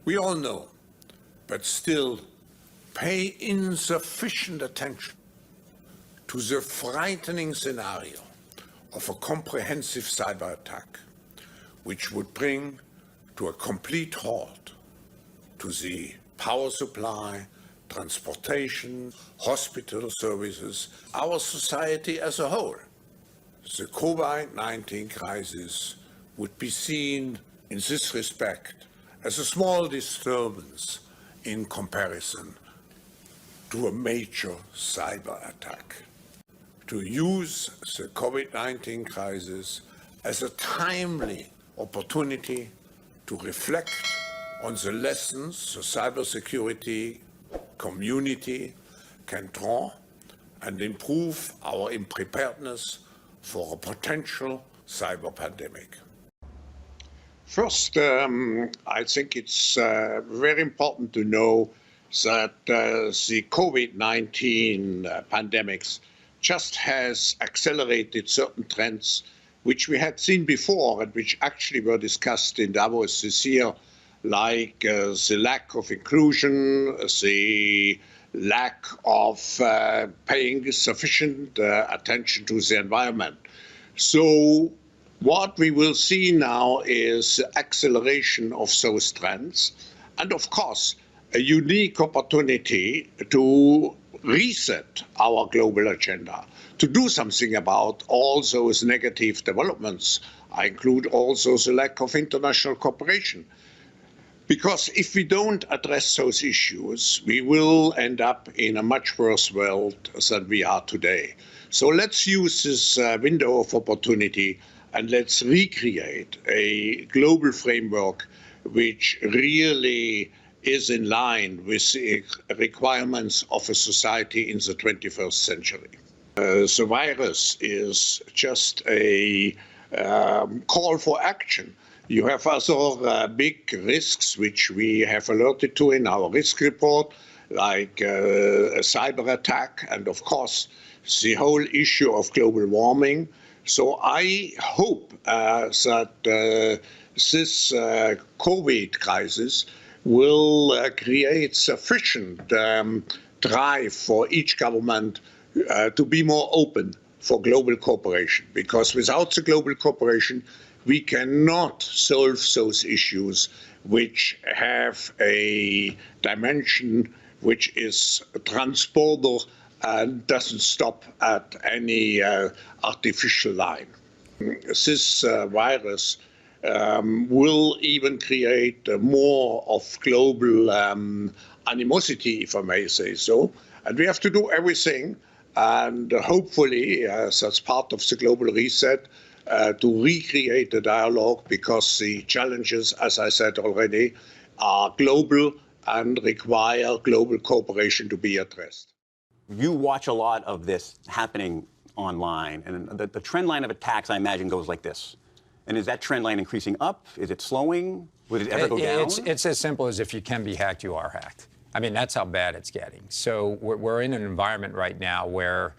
We all know, but still pay insufficient attention to the frightening scenario of a comprehensive cyber attack, which would bring to a complete halt to the power supply, transportation, hospital services, our society as a whole. The COVID-19 crisis would be seen in this respect as a small disturbance in comparison to a major cyber attack. To use the COVID-19 crisis as a timely opportunity to reflect on the lessons the cybersecurity community can draw and improve our preparedness for a potential cyber pandemic. First, I think it's very important to know that the COVID-19 pandemics just has accelerated certain trends which we had seen before and which actually were discussed in Davos this year, like the lack of inclusion, the lack of paying sufficient attention to the environment. So what we will see now is acceleration of those trends, and of course, a unique opportunity to reset our global agenda, to do something about all those negative developments. I include also the lack of international cooperation. Because if we don't address those issues, we will end up in a much worse world than we are today. So let's use this window of opportunity and let's recreate a global framework which really is in line with the requirements of a society in the 21st century. The virus is just a call for action. You have other big risks which we have alerted to in our risk report, like a cyber attack and, of course, the whole issue of global warming. So I hope that this COVID crisis will create sufficient drive for each government to be more open for global cooperation, because without the global cooperation, we cannot solve those issues which have a dimension which is transborder and doesn't stop at any artificial line. This virus will even create more of global animosity, if I may say so. And we have to do everything, and hopefully, as part of the global reset, to recreate the dialogue, because the challenges, as I said already, are global and require global cooperation to be addressed. You watch a lot of this happening online, and the trend line of attacks, I imagine, goes like this. And is that trend line increasing up? Is it slowing? Would it ever go down? It's as simple as if you can be hacked, you are hacked. I mean, that's how bad it's getting. So we're in an environment right now where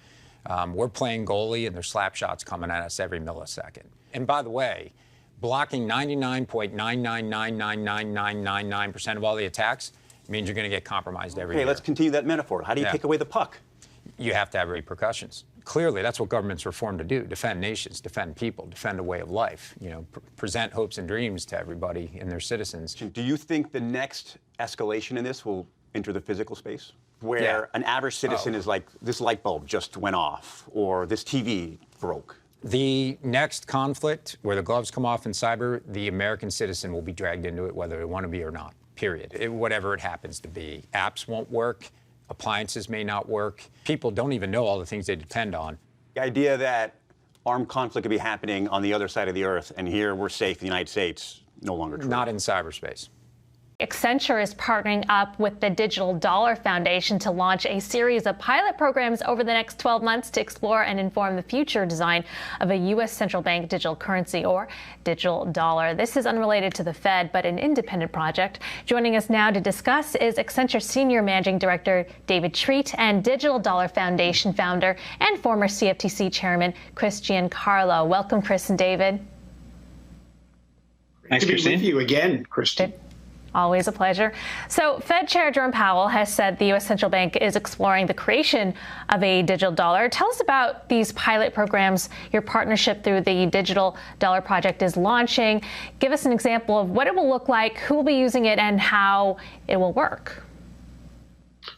we're playing goalie and there's slap shots coming at us every millisecond. And by the way, blocking 99.9999999% of all the attacks means you're going to get compromised every year. Okay, let's continue that metaphor. How do you take away the puck? You have to have repercussions. Clearly, that's what governments were formed to do: defend nations, defend people, defend a way of life. You know, present hopes and dreams to everybody and their citizens. Do you think the next escalation in this will enter the physical space, where an average citizen is like, this light bulb just went off, or this TV broke? The next conflict, where the gloves come off in cyber, the American citizen will be dragged into it, whether they want to be or not, period. Whatever it happens to be. Apps won't work. Appliances may not work. People don't even know all the things they depend on. The idea that armed conflict could be happening on the other side of the earth, and here we're safe in the United States, no longer true. Not in cyberspace. Accenture is partnering up with the Digital Dollar Foundation to launch a series of pilot programs over the next 12 months to explore and inform the future design of a U.S. central bank digital currency, or digital dollar. This is unrelated to the Fed, but an independent project. Joining us now to discuss is Accenture Senior Managing Director David Treat and Digital Dollar Foundation founder and former CFTC Chairman Chris Giancarlo. Welcome, Chris and David. Nice to be with you again, Christy. Always a pleasure. So Fed Chair Jerome Powell has said the U.S. Central Bank is exploring the creation of a digital dollar. Tell us about these pilot programs your partnership through the Digital Dollar Project is launching. Give us an example of what it will look like, who will be using it, and how it will work.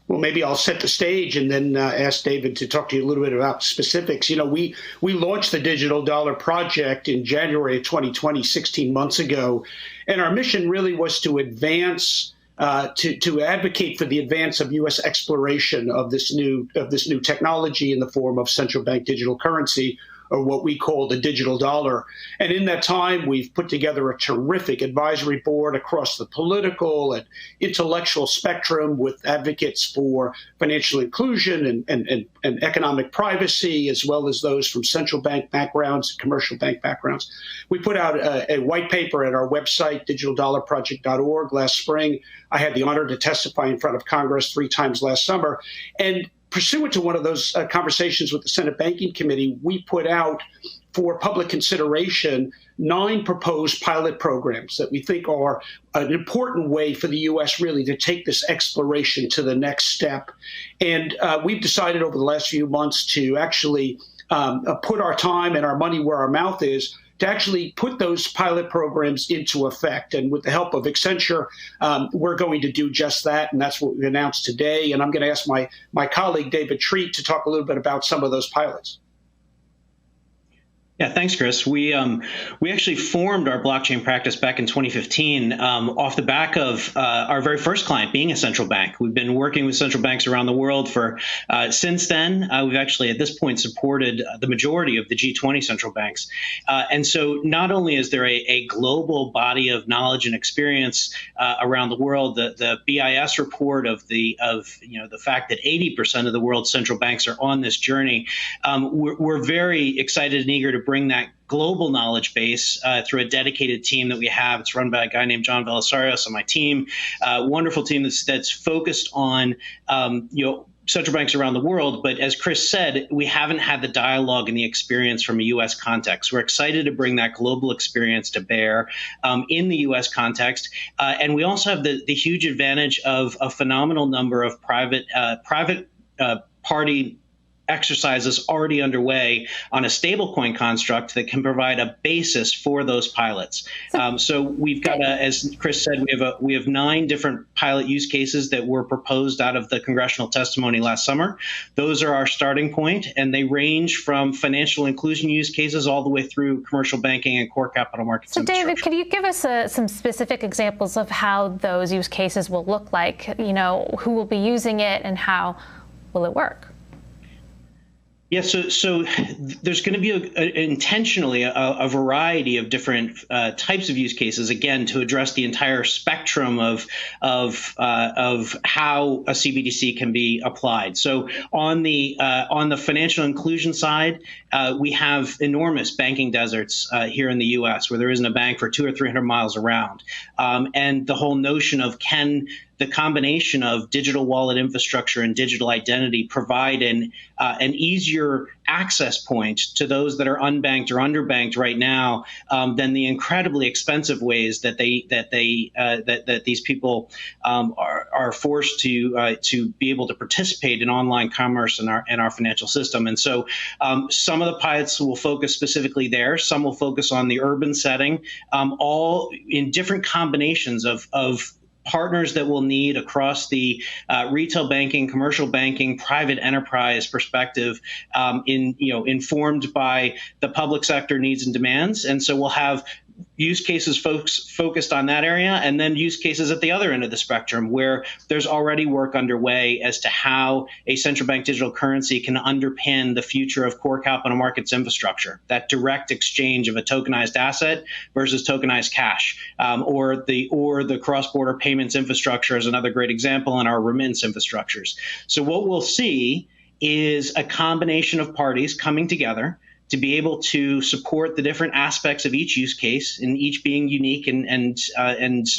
Well, maybe I'll set the stage and then ask David to talk to you a little bit about specifics. You know, we launched the Digital Dollar Project in January of 2020, 16 months ago, and our mission really was to advance, to advocate for the advance of U.S. exploration of this new technology in the form of central bank digital currency, or what we call the digital dollar. And in that time, we've put together a terrific advisory board across the political and intellectual spectrum with advocates for financial inclusion and economic privacy, as well as those from central bank backgrounds, commercial bank backgrounds. We put out a white paper at our website, digitaldollarproject.org, last spring. I had the honor to testify in front of Congress 3 times last summer. And pursuant to one of those conversations with the Senate Banking Committee, we put out for public consideration 9 proposed pilot programs that we think are an important way for the U.S. really to take this exploration to the next step. And we've decided over the last few months to actually put our time and our money where our mouth is, to actually put those pilot programs into effect. And with the help of Accenture, we're going to do just that. And that's what we announced today. And I'm going to ask my colleague, David Treat, to talk a little bit about some of those pilots. Yeah, thanks, Chris. We actually formed our blockchain practice back in 2015 off the back of our very first client being a central bank. We've been working with central banks around the world for since then. We've actually at this point supported the majority of the G20 central banks. And so not only is there a global body of knowledge and experience around the world, the BIS report of the fact that 80% of the world's central banks are on this journey, we're very excited and eager to bring that global knowledge base through a dedicated team that we have. It's run by a guy named John Velasarios on my team, wonderful team that's focused on central banks around the world. But as Chris said, we haven't had the dialogue and the experience from a U.S. context. We're excited to bring that global experience to bear in the U.S. context. And we also have the huge advantage of a phenomenal number of private party exercises already underway on a stablecoin construct that can provide a basis for those pilots. So we've got, as Chris said, we have 9 different pilot use cases that were proposed out of the congressional testimony last summer. Those are our starting point, and they range from financial inclusion use cases all the way through commercial banking and core capital markets. So David, could you give us some specific examples of how those use cases will look like? You know, who will be using it and how will it work? Yeah, so there's going to be intentionally a variety of different types of use cases, again, to address the entire spectrum of how a CBDC can be applied. So on the financial inclusion side, we have enormous banking deserts here in the U.S. where there isn't a bank for 200 or 300 miles around, and the whole notion of can the combination of digital wallet infrastructure and digital identity provide an easier access point to those that are unbanked or underbanked right now than the incredibly expensive ways that these people are forced to be able to participate in online commerce in our financial system. And so some of the pilots will focus specifically there. Some will focus on the urban setting, all in different combinations of partners that we'll need across the retail banking, commercial banking, private enterprise perspective, informed by the public sector needs and demands. And so we'll have use cases focused on that area, and then use cases at the other end of the spectrum where there's already work underway as to how a central bank digital currency can underpin the future of core capital markets infrastructure, that direct exchange of a tokenized asset versus tokenized cash, or the cross-border payments infrastructure is another great example, in our remittance infrastructures. So what we'll see is a combination of parties coming together to be able to support the different aspects of each use case, and each being unique and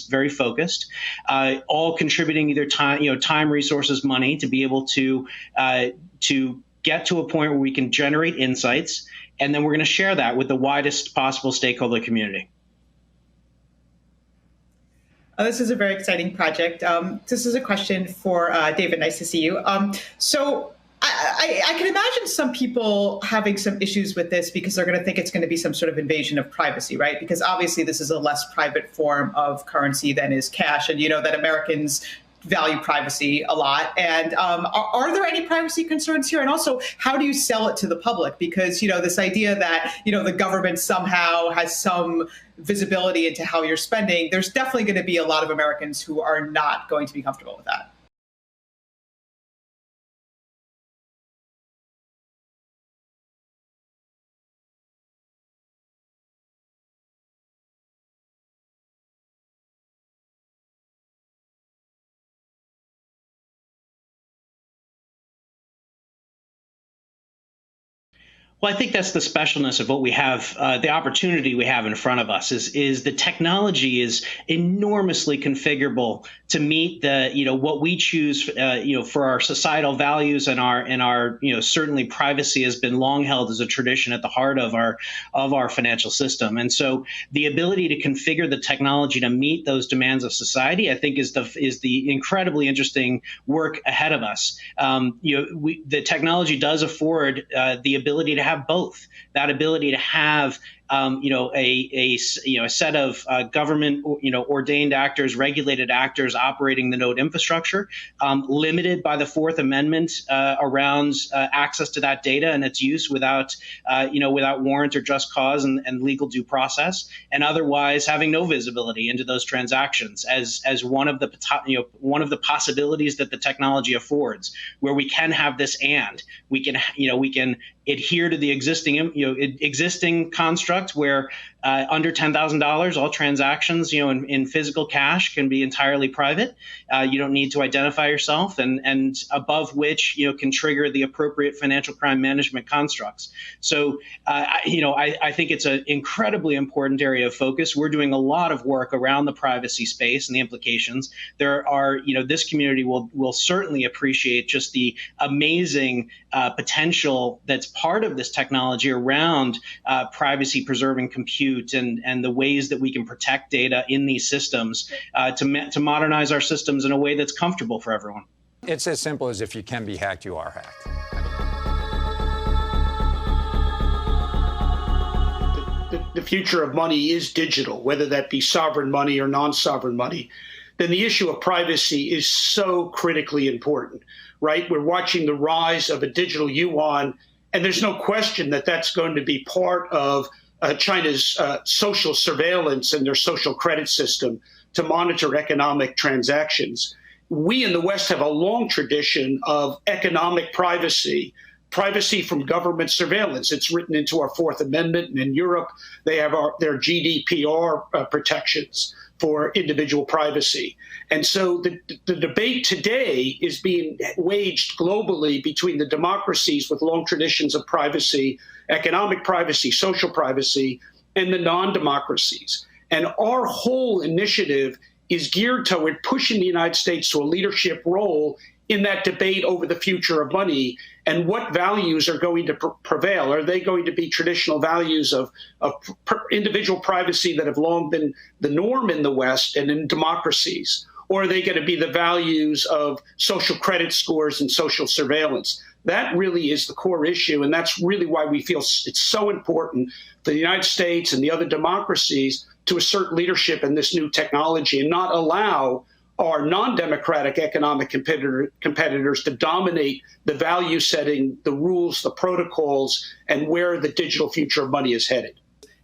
very focused, all contributing either time, resources, money to be able to get to a point where we can generate insights, and then we're going to share that with the widest possible stakeholder community. This is a very exciting project. This is a question for David. Nice to see you. So I can imagine some people having some issues with this because they're going to think it's going to be some sort of invasion of privacy, right? Because obviously this is a less private form of currency than is cash. And you know that Americans value privacy a lot. And are there any privacy concerns here? And also, how do you sell it to the public? Because, you know, this idea that, you know, the government somehow has some visibility into how you're spending, there's definitely going to be a lot of Americans who are not going to be comfortable with that. Well, I think that's the specialness of what we have, the opportunity we have in front of us is the technology is enormously configurable to meet the, you know, what we choose, you know, for our societal values and our, you know, certainly privacy has been long held as a tradition at the heart of our financial system. And so the ability to configure the technology to meet those demands of society, I think is the incredibly interesting work ahead of us. You know, the technology does afford the ability to have both, that ability to have you know, a set of government, you know, ordained actors, regulated actors operating the node infrastructure, limited by the Fourth Amendment around access to that data and its use without, you know, without warrant or just cause and legal due process, and otherwise having no visibility into those transactions as one of the, you know, one of the possibilities that the technology affords, where we can have this and we can, you know, we can adhere to the existing, you know, existing construct where under $10,000, all transactions, you know, in physical cash can be entirely private. You don't need to identify yourself, and above which, you know, can trigger the appropriate financial crime management constructs. So, you know, I think it's an incredibly important area of focus. We're doing a lot of work around the privacy space and the implications. There are, you know, this community will certainly appreciate just the amazing potential that's part of this technology around privacy preserving compute and the ways that we can protect data in these systems to modernize our systems in a way that's comfortable for everyone. It's as simple as if you can be hacked, you are hacked. The future of money is digital, whether that be sovereign money or non-sovereign money, then the issue of privacy is so critically important, right? We're watching the rise of a digital yuan, and there's no question that that's going to be part of China's social surveillance and their social credit system to monitor economic transactions. We in the West have a long tradition of economic privacy, privacy from government surveillance. It's written into our Fourth Amendment, and in Europe, they have their GDPR protections for individual privacy. And so the debate today is being waged globally between the democracies with long traditions of privacy, economic privacy, social privacy, and the non-democracies. And our whole initiative is geared toward pushing the United States to a leadership role in that debate over the future of money and what values are going to prevail. Are they going to be traditional values of individual privacy that have long been the norm in the West and in democracies? Or are they going to be the values of social credit scores and social surveillance? That really is the core issue, and that's really why we feel it's so important for the United States and the other democracies to assert leadership in this new technology and not allow our non-democratic economic competitors to dominate the value setting, the rules, the protocols, and where the digital future of money is headed.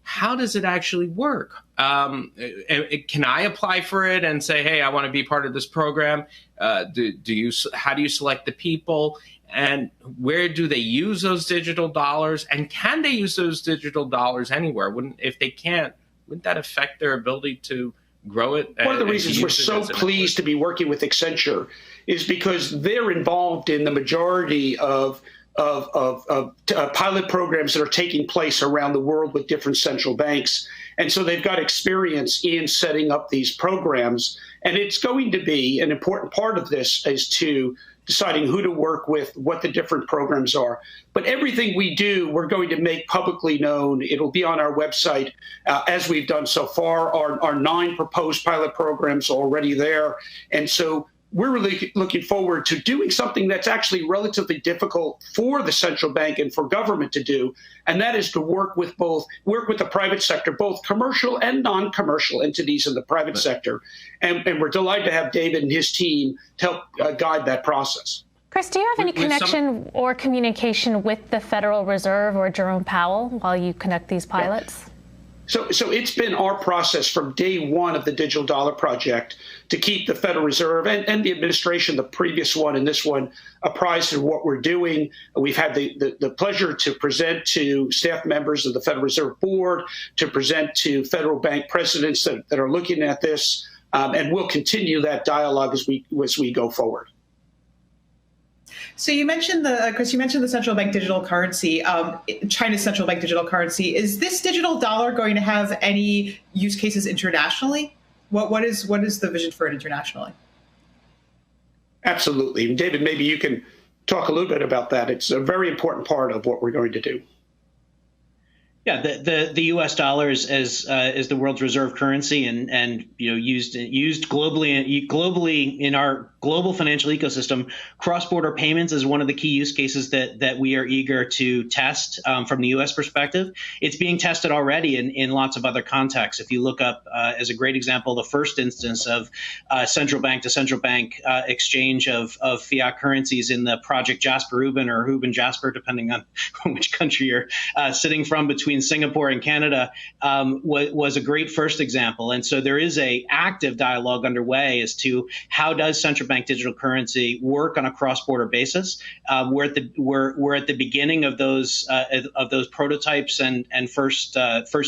How does it actually work? Can I apply for it and say, hey, I want to be part of this program? How do you select the people? And where do they use those digital dollars? And can they use those digital dollars anywhere? If they can't, wouldn't that affect their ability to grow it? One of the reasons we're so pleased to be working with Accenture is because they're involved in the majority of pilot programs that are taking place around the world with different central banks. And so they've got experience in setting up these programs. And it's going to be an important part of this is to deciding who to work with, what the different programs are. But everything we do, we're going to make publicly known. It'll be on our website, as we've done so far. Our 9 proposed pilot programs are already there. And so we're really looking forward to doing something that's actually relatively difficult for the central bank and for government to do, and that is to work with the private sector, both commercial and non-commercial entities in the private sector. And we're delighted to have David and his team to help guide that process. Chris, do you have any connection or communication with the Federal Reserve or Jerome Powell while you conduct these pilots? So it's been our process from day one of the Digital Dollar Project to keep the Federal Reserve and the administration, the previous one and this one, apprised of what we're doing. We've had the pleasure to present to staff members of the Federal Reserve Board, to present to federal bank presidents that are looking at this, and we'll continue that dialogue as we go forward. So you mentioned Chris, you mentioned the central bank digital currency, China's central bank digital currency. Is this digital dollar going to have any use cases internationally? What is the vision for it internationally? Absolutely. David, maybe you can talk a little bit about that. It's a very important part of what we're going to do. Yeah, the U.S. dollar as the world's reserve currency and used globally in our global financial ecosystem. Cross-border payments is one of the key use cases that we are eager to test from the U.S. perspective. It's being tested already in lots of other contexts. If you look up as a great example, the first instance of central bank to central bank exchange of fiat currencies in the Project Jasper Rubin or Rubin Jasper, depending on which country you're sitting from, between Singapore and Canada, was a great first example. And so there is a active dialogue underway as to how does central bank digital currency work on a cross-border basis. We're at the beginning of those prototypes and first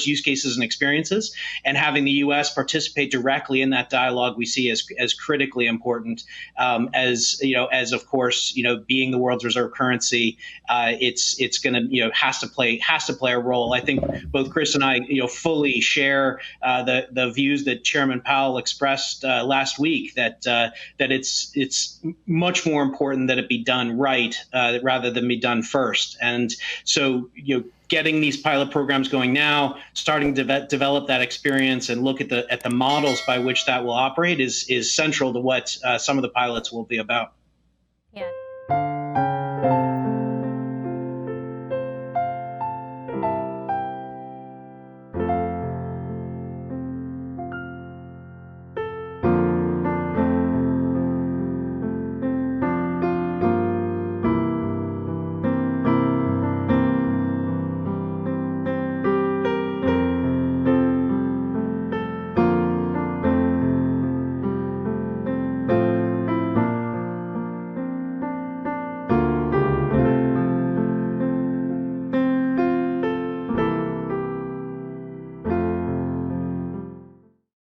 use cases and experiences, and having the U.S. participate directly in that dialogue we see as critically important. As of course, being the world's reserve currency, it's going to has to play a role. I think both Chris and I fully share the views that Chairman Powell expressed last week, that it's much more important that it be done right rather than be done first. And so getting these pilot programs going now, starting to develop that experience and look at the models by which that will operate is central to what some of the pilots will be about. Yeah.